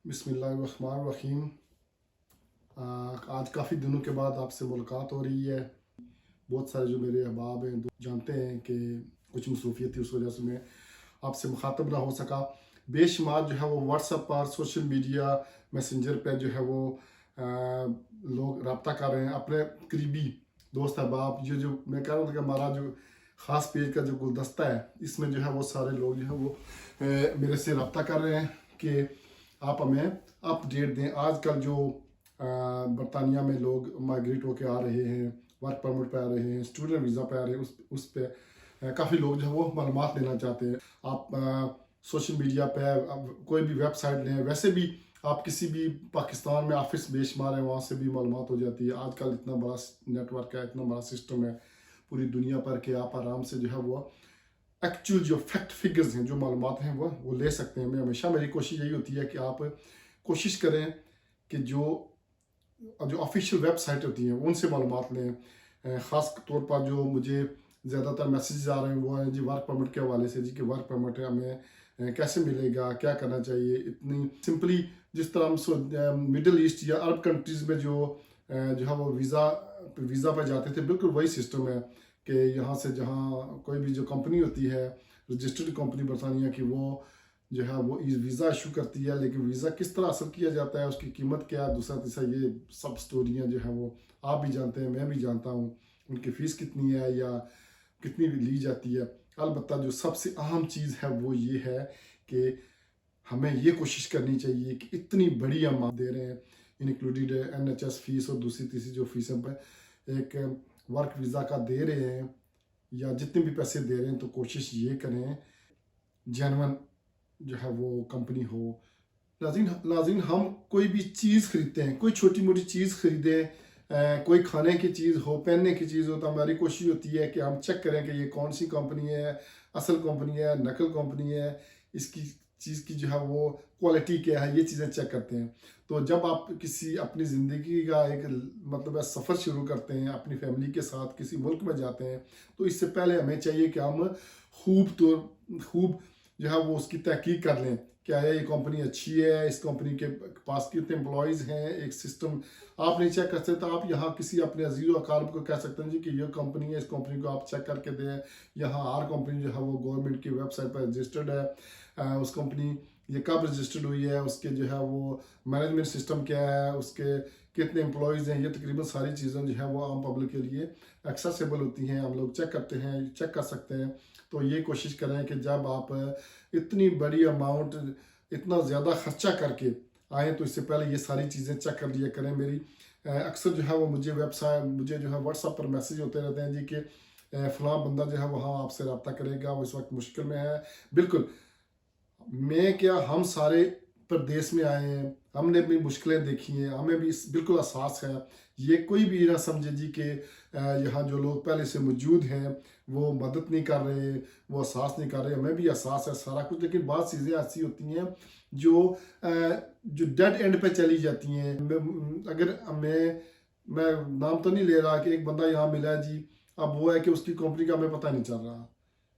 बिस्मिल्लाहिर्रहमानिर्रहीम। आज काफ़ी दिनों के बाद आपसे मुलाकात हो रही है। बहुत सारे जो मेरे अहबाब हैं जानते हैं कि कुछ मसरूफियत थी, उस वजह से मैं आपसे मुखातब ना हो सका। बेशुमार जो है वो व्हाट्सएप पर, सोशल मीडिया मैसेंजर पे जो है वो लोग रब्ता कर रहे हैं अपने करीबी दोस्त अहबाब। ये जो मैं कह रहा था कि हमारा जो ख़ास पेज का जो गुलदस्ता है, इसमें जो है वो सारे लोग जो है वो मेरे से रब्ता कर रहे हैं कि आप हमें अपडेट दें। आजकल जो बरतानिया में लोग माइग्रेट होकर आ रहे हैं, वर्क परमिट पे आ रहे हैं, स्टूडेंट वीज़ा पे आ रहे हैं, उस पे काफ़ी लोग जो है वो मालूमात लेना चाहते हैं। आप सोशल मीडिया पे कोई भी वेबसाइट लें, वैसे भी आप किसी भी पाकिस्तान में ऑफिस बेशुमार है, वहाँ से भी मालूमात हो जाती है। आजकल इतना बड़ा नेटवर्क है, इतना बड़ा सिस्टम है पूरी दुनिया पर कि आप आराम से जो है वो एक्चुअल जो फैक्ट फिगर्स हैं, जो मालूमात हैं वो ले सकते हैं। मैं हमेशा मेरी कोशिश यही होती है कि आप कोशिश करें कि जो जो ऑफिशियल वेबसाइट होती हैं उनसे मालूमात लें। ख़ास तौर पर जो मुझे ज़्यादातर मैसेजेस आ रहे हैं वो हैं जी वर्क परमिट के हवाले से, जी कि वर्क परमिट हमें कैसे मिलेगा, क्या करना चाहिए। इतनी सिंपली जिस तरह हम मिडल ईस्ट या अरब कंट्रीज़ में जो है वो वीज़ा पे जाते थे, बिल्कुल वही सिस्टम है कि यहाँ से जहाँ कोई भी जो कंपनी होती है, रजिस्टर्ड कंपनी बरतानिया की, वो जो है वो वीज़ा इशू करती है। लेकिन वीज़ा किस तरह हासिल किया जाता है, उसकी कीमत क्या है, दूसरा तीसरा, ये सब स्टोरियाँ जो है वो आप भी जानते हैं, मैं भी जानता हूँ। उनकी फ़ीस कितनी है या कितनी ली जाती है। अलबत्ता जो सबसे अहम चीज़ है वो ये है कि हमें ये कोशिश करनी चाहिए कि इतनी बड़ी अमाउंट दे रहे हैं, इंक्लूडेड NHS फीस और दूसरी तीसरी जो फीसें पर एक वर्क वीज़ा का दे रहे हैं या जितने भी पैसे दे रहे हैं, तो कोशिश ये करें जेन्युइन जो है वो कंपनी हो। नाज़रीन, हम कोई भी चीज़ खरीदते हैं, कोई छोटी मोटी चीज़ खरीदें, कोई खाने की चीज़ हो, पहनने की चीज़ हो, तो हमारी कोशिश होती है कि हम चेक करें कि ये कौन सी कंपनी है, असल कंपनी है, नकल कंपनी है, इसकी चीज़ की जो है वो क्वालिटी क्या है, ये चीज़ें चेक करते हैं। तो जब आप किसी अपनी ज़िंदगी का एक मतलब सफ़र शुरू करते हैं, अपनी फैमिली के साथ किसी मुल्क में जाते हैं, तो इससे पहले हमें चाहिए कि हम खूब जो है वो उसकी तहकीक कर लें। क्या है, ये कंपनी अच्छी है, इस कंपनी के पास कितने एम्प्लॉयज़ हैं, एक सिस्टम आप नहीं चेक कर सकते तो आप यहाँ किसी अपने अजीज़ अकारब को कह सकते हैं जी कि ये कंपनी है, इस कंपनी को आप चेक करके दें। यहाँ हर कंपनी जो है वो गवर्नमेंट की वेबसाइट पर रजिस्टर्ड है। उस कंपनी ये कब रजिस्टर्ड हुई है, उसके जो है वो मैनेजमेंट सिस्टम क्या है, उसके कितने एम्प्लॉयज़ हैं, ये तकरीबन सारी चीज़ें जो है वो आम पब्लिक के लिए एक्सेसिबल होती हैं, हम लोग चेक करते हैं, चेक कर सकते हैं। तो ये कोशिश करें कि जब आप इतनी बड़ी अमाउंट, इतना ज़्यादा ख़र्चा करके आएँ, तो इससे पहले ये सारी चीज़ें चेक कर लिया करें। मेरी अक्सर जो है वो मुझे जो है व्हाट्सएप पर मैसेज होते रहते हैं जी कि फ़लाँ बंदा जो है वहाँ आपसे रब्ता करेगा, वो इस वक्त मुश्किल में है। बिल्कुल, मैं क्या, हम सारे प्रदेश में आए हैं, हमने भी मुश्किलें देखी हैं, हमें भी बिल्कुल एहसास है। ये कोई भी ना समझे जी कि यहाँ जो लोग पहले से मौजूद हैं वो मदद नहीं कर रहे, वो एहसास नहीं कर रहे। हमें भी एहसास है सारा कुछ, लेकिन बहुत चीज़ें ऐसी होती हैं जो डेड एंड पे चली जाती हैं। अगर मैं नाम तो नहीं ले रहा कि एक बंदा यहाँ मिला है जी, अब वो है कि उसकी कंपनी का हमें पता नहीं चल रहा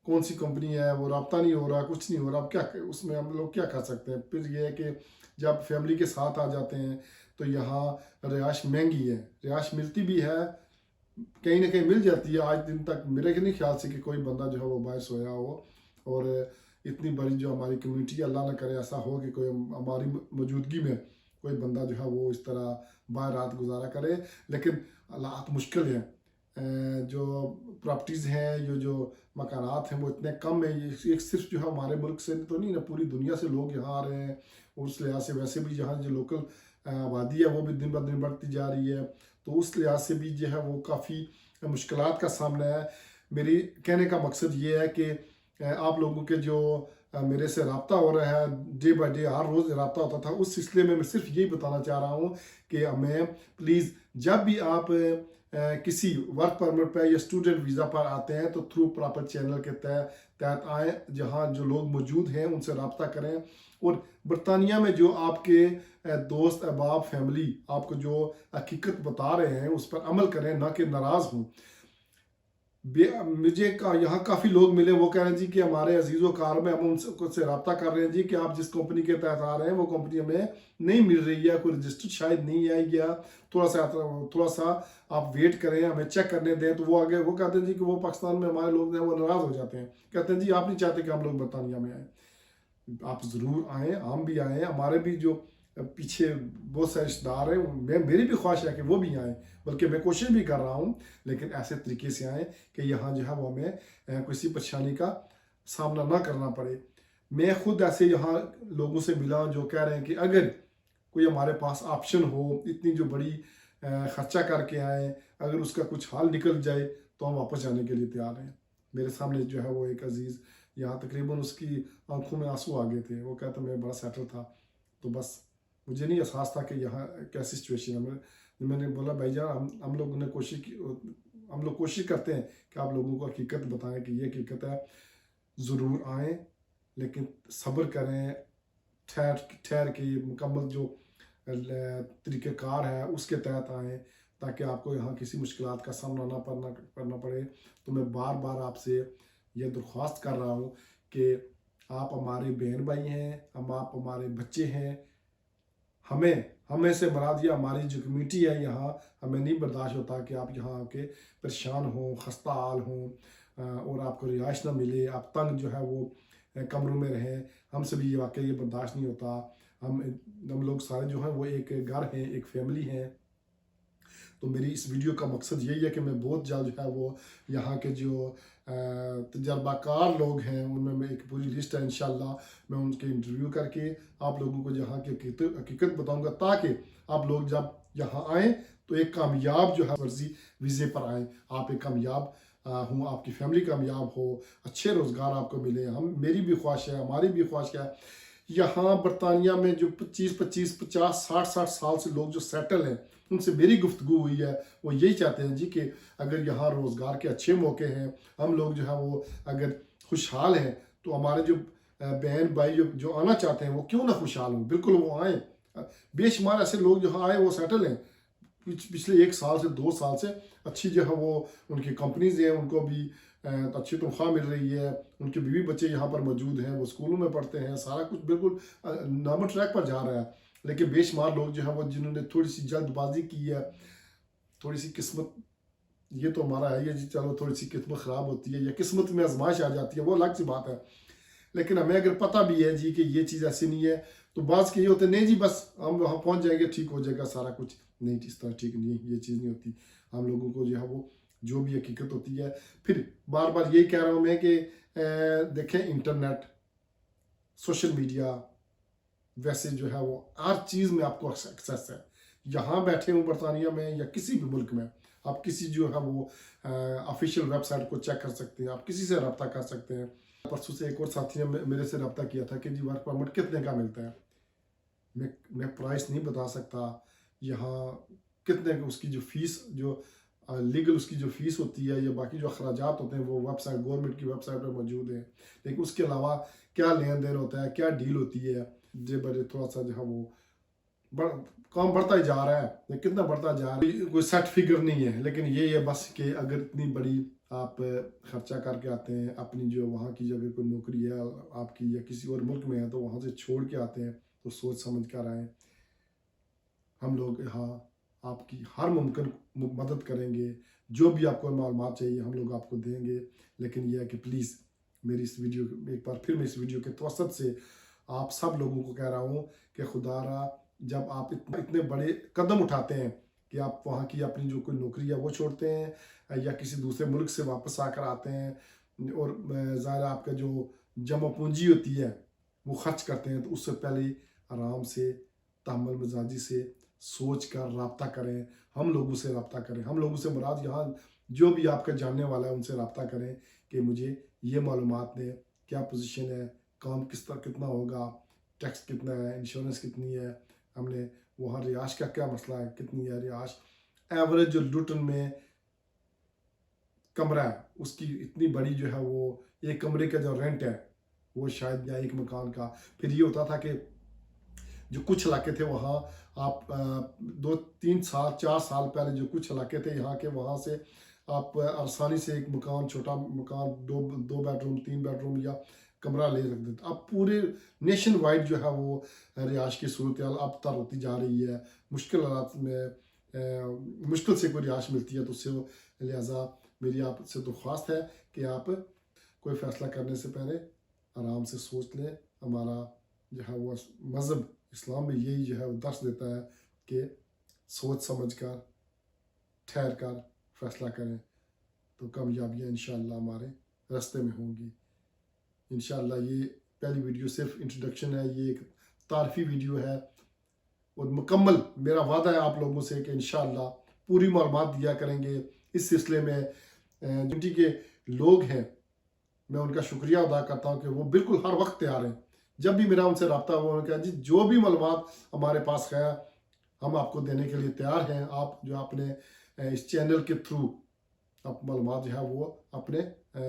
कौन सी कंपनी है, वो रब्ता नहीं हो रहा, कुछ नहीं हो रहा। अब क्या उसमें हम लोग क्या कर सकते हैं। फिर ये है कि जब फैमिली के साथ आ जाते हैं तो यहाँ रिहाइश महंगी है, रिहाइश मिलती भी है, कहीं ना कहीं मिल जाती है। आज दिन तक मेरे नहीं ख्याल से कि कोई बंदा जो है वो बाहर सोया हो। और इतनी बड़ी जो हमारी कम्युनिटी, अल्लाह ना करे ऐसा हो कि कोई हमारी मौजूदगी में कोई बंदा जो है वो इस तरह बाहर रात गुजारा करे। लेकिन हालात मुश्किल हैं। जो प्रॉपर्टीज़ हैं, जो मकानात हैं, वो इतने कम है। ये एक सिर्फ जो है हमारे मुल्क से तो नहीं ना, पूरी दुनिया से लोग यहाँ आ रहे हैं। और उस लिहाज से वैसे भी यहाँ जो लोकल आबादी है वो भी दिन ब दिन बढ़ती जा रही है। तो उस लिहाज से भी जो है वो काफ़ी मुश्किलात का सामना है। मेरी कहने का मकसद ये है कि आप लोगों के जो मेरे से रब्ता हो रहा है, डे बाई डे हर रोज़ रब्ता होता था, उस सिलसिले में मैं सिर्फ यही बताना चाह रहा हूँ कि हमें प्लीज़, जब भी आप किसी वर्क परमिट पर या स्टूडेंट वीज़ा पर आते हैं, तो थ्रू प्रॉपर चैनल के तहत आएँ, जहाँ जो लोग मौजूद हैं उनसे रब्ता करें। और बरतानिया में जो आपके दोस्त अहबाब, फैमिली आपको जो हकीकत बता रहे हैं उस पर अमल करें, ना कि नाराज़ हों। मुझे यहाँ काफ़ी लोग मिले, वो कह रहे हैं जी कि हमारे अजीज़ो कार में हम उनसे रब्ता कर रहे हैं जी कि आप जिस कंपनी के तहत आ रहे हैं वो कंपनी हमें नहीं मिल रही है, कोई रजिस्टर शायद नहीं है, या थोड़ा सा आप वेट करें, हमें चेक करने दें। तो वो आगे वो कहते हैं जी कि वो पाकिस्तान में हमारे लोग हैं वो नाराज़ हो जाते हैं, कहते हैं जी आप नहीं चाहते कि हम लोग बरतानिया में आए। आप ज़रूर आएँ, हम भी आएँ, हमारे भी जो पीछे बहुत सारे रिश्तेदार हैं, मेरी भी ख्वाहिश है कि वो भी आएँ, बल्कि मैं कोशिश भी कर रहा हूँ, लेकिन ऐसे तरीके से आएँ कि यहाँ जो है वो हमें किसी परेशानी का सामना ना करना पड़े। मैं खुद ऐसे यहाँ लोगों से मिला जो कह रहे हैं कि अगर कोई हमारे पास ऑप्शन हो, इतनी जो बड़ी खर्चा करके आए, अगर उसका कुछ हाल निकल जाए तो हम वापस जाने के लिए तैयार हैं। मेरे सामने जो है वो एक अजीज़, यहाँ तकरीबन उसकी आंखों में आंसू आ गए थे, वो कहता मैं बड़ा सेटल था, तो बस मुझे नहीं एहसास था कि यहाँ कैसी सिचुएशन है। मैंने बोला भाईजान हम लोगों ने कोशिश की, हम लोग कोशिश करते हैं कि आप लोगों को हकीकत बताएं कि ये हकीकत है, ज़रूर आएँ, लेकिन सब्र करें, ठहर के मुकम्मल जो तरीक़ेकार है उसके तहत आएँ, ताकि आपको यहाँ किसी मुश्किलात का सामना ना करना पड़े। तो मैं बार बार आपसे ये दरख्वास्त कर रहा हूँ कि आप हमारे बहन भाई हैं, आप हमारे बच्चे हैं, हमें से मुराद ये हमारी जो कम्यूनिटी है यहाँ, हमें नहीं बर्दाश्त होता कि आप यहाँ आके परेशान हों, खस्ता हाल हों, और आपको रिहाइश ना मिले, आप तंग जो है वो कमरों में रहें। हमसे भी ये वाकई ये बर्दाश्त नहीं होता। हम लोग सारे जो हैं वो एक घर हैं, एक फैमिली हैं। तो मेरी इस वीडियो का मकसद यही है कि मैं बहुत जल्द जो है वो यहाँ के जो तजर्बाकार लोग हैं उनमें मैं एक पूरी लिस्ट है, इंशाल्लाह मैं उनके इंटरव्यू करके आप लोगों को यहाँ की हकीकत बताऊँगा, ताकि आप लोग जब यहाँ आएँ तो एक कामयाब जो है फर्जी वीज़े पर आएँ, आप एक कामयाब हूँ, आपकी फैमिली कामयाब हो, अच्छे रोज़गार आपको मिले। मेरी भी ख्वाहिश है, हमारी भी ख्वाहिश है, यहाँ बरतानिया में जो 25, 25, 50, 60 साल से लोग जो सेटल हैं, उनसे मेरी गुफ्तगू हुई है, वो यही चाहते हैं जी कि अगर यहाँ रोज़गार के अच्छे मौके हैं, हम लोग जो है वो अगर खुशहाल हैं, तो हमारे जो बहन भाई जो आना चाहते हैं वो क्यों ना खुशहाल हों, बिल्कुल वो आएँ। बेशुमार ऐसे लोग जहाँ आए वो सेटल हैं, पिछले 1 साल से 2 साल से अच्छी जो है वो उनकी कंपनीज हैं, उनको भी अच्छी तनख्वाह मिल रही है, उनके बीवी बच्चे यहाँ पर मौजूद हैं, वो स्कूलों में पढ़ते हैं, सारा कुछ बिल्कुल नॉर्मल ट्रैक पर जा रहा है। लेकिन बेशुमार लोग जो है वो जिन्होंने थोड़ी सी जल्दबाजी की है, थोड़ी सी किस्मत, ये तो हमारा है ये जी, चलो थोड़ी सी किस्मत ख़राब होती है या किस्मत में आजमाइश आ जाती है, वो अलग सी बात है। लेकिन हमें अगर पता भी है जी कि ये चीज़ ऐसी नहीं है, तो बाज़ के ये होते नहीं जी बस हम वहाँ पहुँच जाएंगे ठीक हो जाएगा सारा कुछ, नहीं इस तरह ठीक नहीं, ये चीज़ नहीं होती। हम लोगों को जो है वो जो भी हकीकत होती है, फिर बार बार यही कह रहा हूँ मैं कि देखें इंटरनेट, सोशल मीडिया, वैसे जो है वो हर चीज़ में आपको एक्सेस है। यहाँ बैठे हूँ बरतानिया में या किसी भी मुल्क में, आप किसी जो है वो ऑफिशियल वेबसाइट को चेक कर सकते हैं, आप किसी से रब्ता कर सकते हैं। परसों से एक और साथी ने मेरे से रब्ता किया था कि जी वर्क परमिट कितने का मिलता है। मैं प्राइस नहीं बता सकता, यहाँ कितने उसकी जो फीस जो लीगल उसकी जो फीस होती है या बाकी जो अखराजात होते हैं वो वेबसाइट गवर्नमेंट की वेबसाइट पर मौजूद है। लेकिन उसके अलावा क्या लेन देन होता है, क्या डील होती है, जे बड़े थोड़ा सा जो है वो काम बढ़ता ही जा रहा है, लेकिन कितना बढ़ता जा रहा है कोई सेट फिगर नहीं है। लेकिन ये है बस कि अगर इतनी बड़ी आप खर्चा करके आते हैं, अपनी जो वहाँ की जगह कोई नौकरी है आपकी या किसी और मुल्क में है, तो वहाँ से छोड़ के आते हैं, तो सोच समझ कर आएँ। हम लोग यहाँ आपकी हर मुमकिन मदद करेंगे, जो भी आपको मालूमात चाहिए हम लोग आपको देंगे। लेकिन यह है कि प्लीज़ मेरी इस वीडियो, एक बार फिर मैं इस वीडियो के तवसत से आप सब लोगों को कह रहा हूँ कि खुदारा जब आप इतने बड़े कदम उठाते हैं कि आप वहाँ की अपनी जो कोई नौकरी है वो छोड़ते हैं या किसी दूसरे मुल्क से वापस आकर आते हैं और ज़ाहिर आपका जो जमा पूंजी होती है वो खर्च करते हैं, तो उससे पहले आराम से तहम्मुल मिजाजी से सोच कर रब्ता करें, हम लोगों से रब्ता करें। हम लोगों से मुराद यहाँ जो भी आपका जानने वाला है उनसे रब्ता करें कि मुझे ये मालूमात दें, क्या पोजीशन है, काम किस तरह कितना होगा, टैक्स कितना है, इंश्योरेंस कितनी है, हमने वहाँ रिहाइश का क्या मसला है, कितनी है रिहाइश, एवरेज जो लुटन में कमरा है उसकी इतनी बड़ी जो है वो एक कमरे का जो रेंट है वो शायद या एक मकान का। फिर ये होता था कि जो कुछ इलाके थे वहाँ आप 2, 3 साल 4 साल पहले जो कुछ इलाके थे यहाँ के, वहाँ से آپ آسانی سے ایک مکان چھوٹا مکان 2 بیڈ روم 3 بیڈ روم یا کمرہ لے رکھ دیتے. اب پورے نیشن وائڈ جو ہے وہ رہائش کی صورتحال اب تر ہوتی جا رہی ہے. مشکل حالات میں مشکل سے کوئی رہائش ملتی ہے, تو اس سے لہٰذا میری آپ سے درخواست ہے کہ آپ کوئی فیصلہ کرنے سے پہلے آرام سے سوچ لیں. ہمارا جو ہے وہ مذہب اسلام میں یہی جو ہے وہ درس دیتا ہے کہ سوچ سمجھ کر ٹھہر کر فیصلہ کریں تو کامیابیاں انشاءاللہ ہمارے راستے میں ہوں گی. انشاءاللہ یہ پہلی ویڈیو صرف انٹروڈکشن ہے, یہ ایک تعارفی ویڈیو ہے, اور مکمل میرا وعدہ ہے آپ لوگوں سے کہ انشاءاللہ پوری معلومات دیا کریں گے اس سلسلے میں. یونٹی کے لوگ ہیں, میں ان کا شکریہ ادا کرتا ہوں کہ وہ بالکل ہر وقت تیار ہیں. جب بھی میرا ان سے رابطہ ہوا, انہوں نے کہا جی جو بھی معلومات ہمارے پاس ہے ہم آپ کو دینے کے لیے تیار ہیں. آپ جو اپنے اس چینل کے تھرو آپ معلومات جو ہے وہ اپنے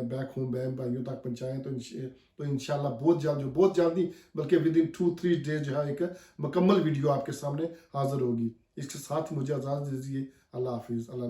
بیک ہوم بہن بھائیوں تک پہنچائیں تو انشاءاللہ بہت جلدی بلکہ ودن 2-3 ڈیز جو ہے ایک مکمل ویڈیو آپ کے سامنے حاضر ہوگی. اس کے ساتھ مجھے اجازت دیجیے. اللہ حافظ. اللہ